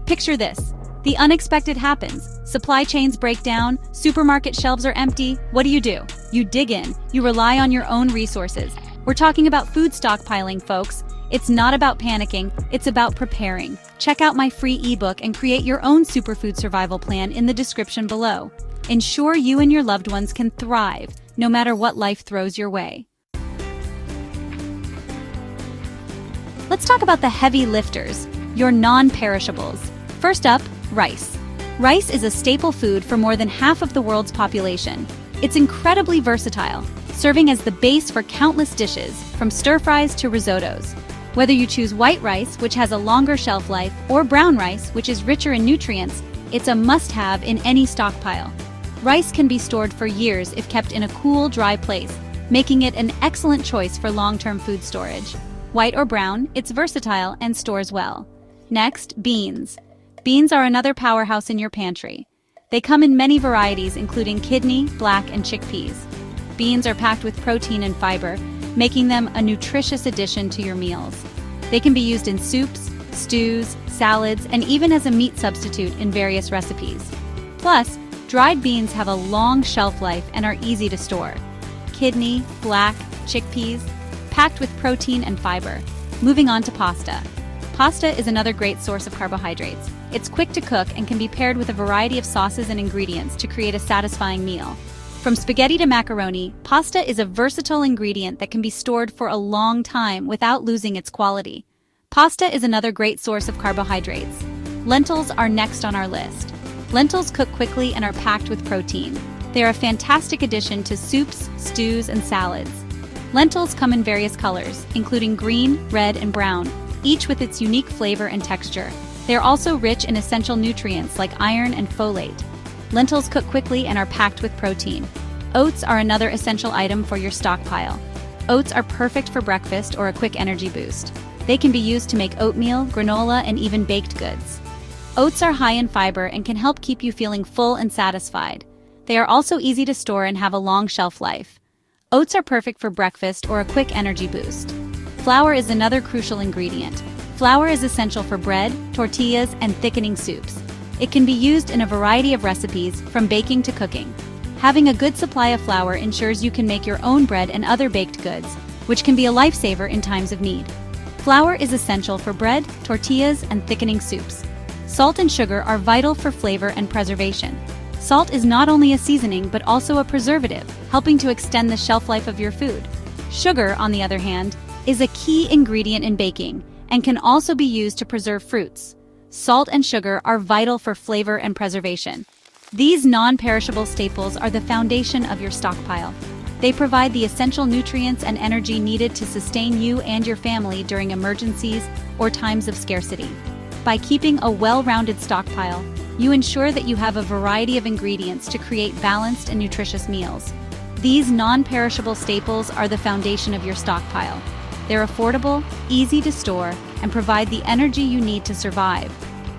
Picture this. The unexpected happens. Supply chains break down, supermarket shelves are empty. What do? You dig in. You rely on your own resources. We're talking about food stockpiling, folks. It's not about panicking, it's about preparing. Check out my free ebook and create your own superfood survival plan in the description below. Ensure you and your loved ones can thrive, no matter what life throws your way. Let's talk about the heavy lifters, your non-perishables. First up, rice. Rice is a staple food for more than half of the world's population. It's incredibly versatile, serving as the base for countless dishes, from stir-fries to risottos. Whether you choose white rice, which has a longer shelf life, or brown rice, which is richer in nutrients, it's a must-have in any stockpile. Rice can be stored for years if kept in a cool, dry place, making it an excellent choice for long-term food storage. White or brown, it's versatile and stores well. Next, beans. Beans are another powerhouse in your pantry. They come in many varieties, including kidney, black, and chickpeas. Beans are packed with protein and fiber, making them a nutritious addition to your meals. They can be used in soups, stews, salads, and even as a meat substitute in various recipes. Plus, dried beans have a long shelf life and are easy to store. Kidney, black, chickpeas, packed with protein and fiber. Moving on to pasta. Pasta is another great source of carbohydrates. It's quick to cook and can be paired with a variety of sauces and ingredients to create a satisfying meal. From spaghetti to macaroni, pasta is a versatile ingredient that can be stored for a long time without losing its quality. Pasta is another great source of carbohydrates. Lentils are next on our list. Lentils cook quickly and are packed with protein. They are a fantastic addition to soups, stews, and salads. Lentils come in various colors, including green, red, and brown, each with its unique flavor and texture. They are also rich in essential nutrients like iron and folate. Lentils cook quickly and are packed with protein. Oats are another essential item for your stockpile. Oats are perfect for breakfast or a quick energy boost. They can be used to make oatmeal, granola, and even baked goods. Oats are high in fiber and can help keep you feeling full and satisfied. They are also easy to store and have a long shelf life. Oats are perfect for breakfast or a quick energy boost. Flour is another crucial ingredient. Flour is essential for bread, tortillas, and thickening soups. It can be used in a variety of recipes, from baking to cooking. Having a good supply of flour ensures you can make your own bread and other baked goods, which can be a lifesaver in times of need. Flour is essential for bread, tortillas, and thickening soups. Salt and sugar are vital for flavor and preservation. Salt is not only a seasoning but also a preservative, helping to extend the shelf life of your food. Sugar, on the other hand, is a key ingredient in baking and can also be used to preserve fruits. Salt and sugar are vital for flavor and preservation. These non-perishable staples are the foundation of your stockpile. They provide the essential nutrients and energy needed to sustain you and your family during emergencies or times of scarcity. By keeping a well-rounded stockpile, you ensure that you have a variety of ingredients to create balanced and nutritious meals. These non-perishable staples are the foundation of your stockpile. They're affordable, easy to store, and provide the energy you need to survive.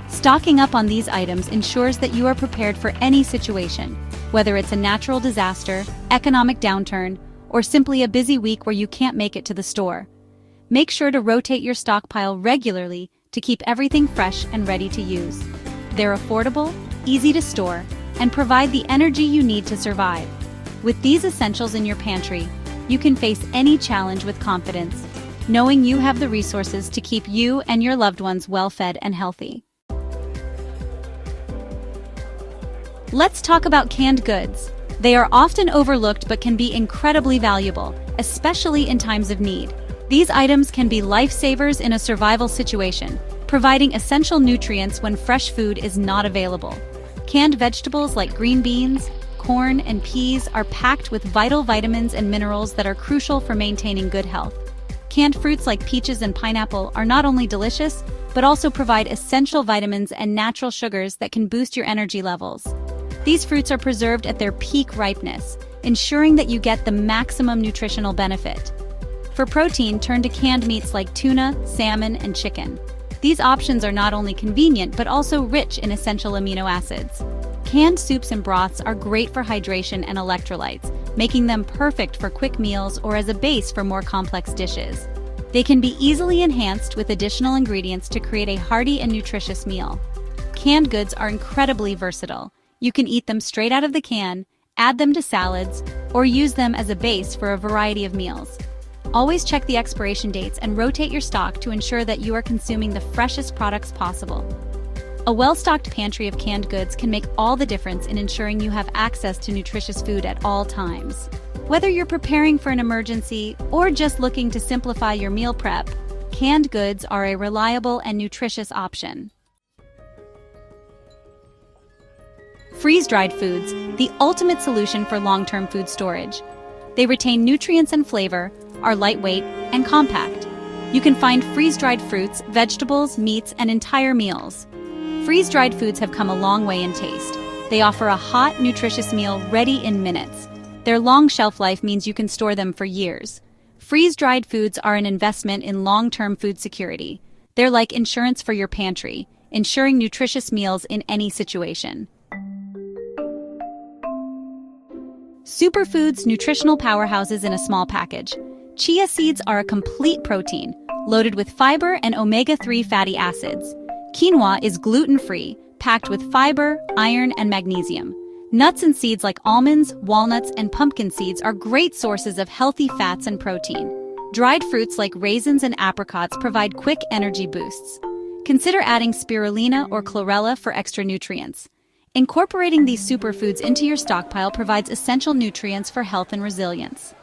Stocking up on these items ensures that you are prepared for any situation, whether it's a natural disaster, economic downturn, or simply a busy week where you can't make it to the store. Make sure to rotate your stockpile regularly to keep everything fresh and ready to use. They're affordable, easy to store, and provide the energy you need to survive. With these essentials in your pantry, you can face any challenge with confidence, knowing you have the resources to keep you and your loved ones well-fed and healthy. Let's talk about canned goods. They are often overlooked but can be incredibly valuable, especially in times of need. These items can be lifesavers in a survival situation, providing essential nutrients when fresh food is not available. Canned vegetables like green beans, corn, and peas are packed with vital vitamins and minerals that are crucial for maintaining good health. Canned fruits like peaches and pineapple are not only delicious, but also provide essential vitamins and natural sugars that can boost your energy levels. These fruits are preserved at their peak ripeness, ensuring that you get the maximum nutritional benefit. For protein, turn to canned meats like tuna, salmon, and chicken. These options are not only convenient, but also rich in essential amino acids. Canned soups and broths are great for hydration and electrolytes, making them perfect for quick meals or as a base for more complex dishes. They can be easily enhanced with additional ingredients to create a hearty and nutritious meal. canned goods are incredibly versatile. You can eat them straight out of the can, add them to salads, or use them as a base for a variety of meals. Always check the expiration dates and rotate your stock to ensure that you are consuming the freshest products possible. A well-stocked pantry of canned goods can make all the difference in ensuring you have access to nutritious food at all times. Whether you're preparing for an emergency or just looking to simplify your meal prep, canned goods are a reliable and nutritious option. Freeze-dried foods, the ultimate solution for long-term food storage. They retain nutrients and flavor, are lightweight, and compact. You can find freeze-dried fruits, vegetables, meats, and entire meals. Freeze-dried foods have come a long way in taste. They offer a hot, nutritious meal ready in minutes. Their long shelf life means you can store them for years. Freeze-dried foods are an investment in long-term food security. They're like insurance for your pantry, ensuring nutritious meals in any situation. Superfoods, nutritional powerhouses in a small package. Chia seeds are a complete protein, loaded with fiber and omega-3 fatty acids. Quinoa is gluten-free, packed with fiber, iron, and magnesium. Nuts and seeds like almonds, walnuts, and pumpkin seeds are great sources of healthy fats and protein. Dried fruits like raisins and apricots provide quick energy boosts. Consider adding spirulina or chlorella for extra nutrients. Incorporating these superfoods into your stockpile provides essential nutrients for health and resilience.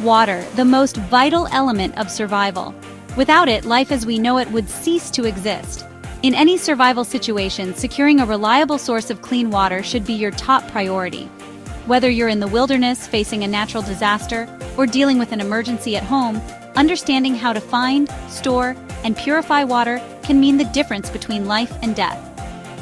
Water, the most vital element of survival. Without it, life as we know it would cease to exist. In any survival situation, securing a reliable source of clean water should be your top priority. Whether you're in the wilderness, facing a natural disaster, or dealing with an emergency at home, understanding how to find, store, and purify water can mean the difference between life and death.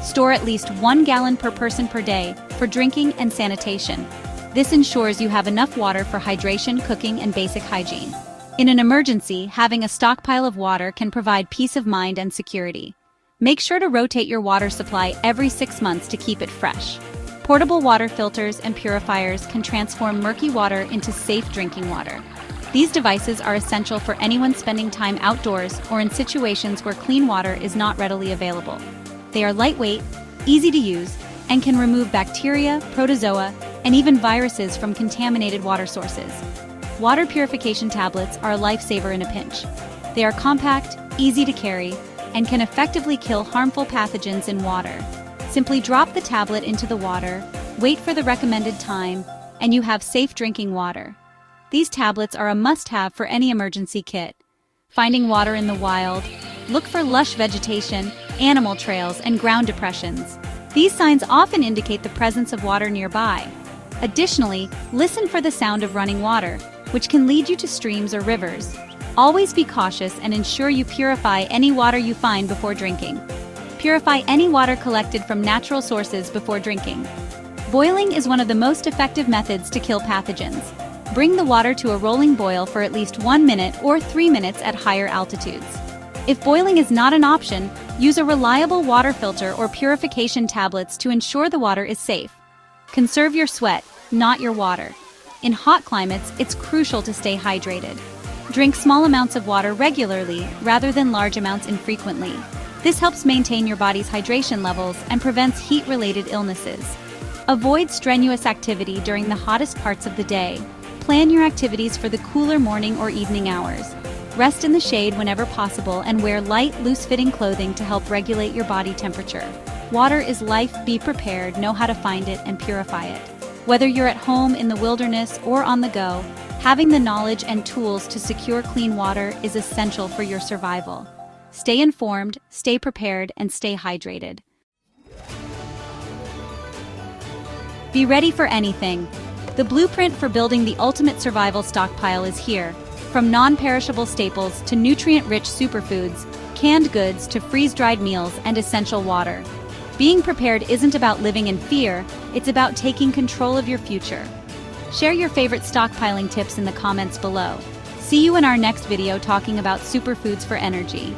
Store at least 1 gallon per person per day for drinking and sanitation. This ensures you have enough water for hydration, cooking, and basic hygiene. In an emergency, having a stockpile of water can provide peace of mind and security. Make sure to rotate your water supply every 6 months to keep it fresh. Portable water filters and purifiers can transform murky water into safe drinking water. These devices are essential for anyone spending time outdoors or in situations where clean water is not readily available. They are lightweight, easy to use, and can remove bacteria, protozoa, and even viruses from contaminated water sources. Water purification tablets are a lifesaver in a pinch. They are compact, easy to carry, and can effectively kill harmful pathogens in water. Simply drop the tablet into the water, wait for the recommended time, and you have safe drinking water. These tablets are a must-have for any emergency kit. Finding water in the wild, look for lush vegetation, animal trails, and ground depressions. These signs often indicate the presence of water nearby. Additionally, listen for the sound of running water, which can lead you to streams or rivers. Always be cautious and ensure you purify any water you find before drinking. Purify any water collected from natural sources before drinking. Boiling is one of the most effective methods to kill pathogens. Bring the water to a rolling boil for at least 1 minute or 3 minutes at higher altitudes. If boiling is not an option, use a reliable water filter or purification tablets to ensure the water is safe. Conserve your sweat, not your water. In hot climates, it's crucial to stay hydrated. Drink small amounts of water regularly rather than large amounts infrequently. This helps maintain your body's hydration levels and prevents heat-related illnesses. Avoid strenuous activity during the hottest parts of the day. Plan your activities for the cooler morning or evening hours. Rest in the shade whenever possible and wear light, loose-fitting clothing to help regulate your body temperature. Water is life. Be prepared, know how to find it, and purify it. Whether you're at home, in the wilderness, or on the go, having the knowledge and tools to secure clean water is essential for your survival. Stay informed, stay prepared, and stay hydrated. Be ready for anything. The blueprint for building the ultimate survival stockpile is here. From non-perishable staples to nutrient-rich superfoods, canned goods to freeze-dried meals and essential water. Being prepared isn't about living in fear, it's about taking control of your future. Share your favorite stockpiling tips in the comments below. See you in our next video talking about superfoods for energy.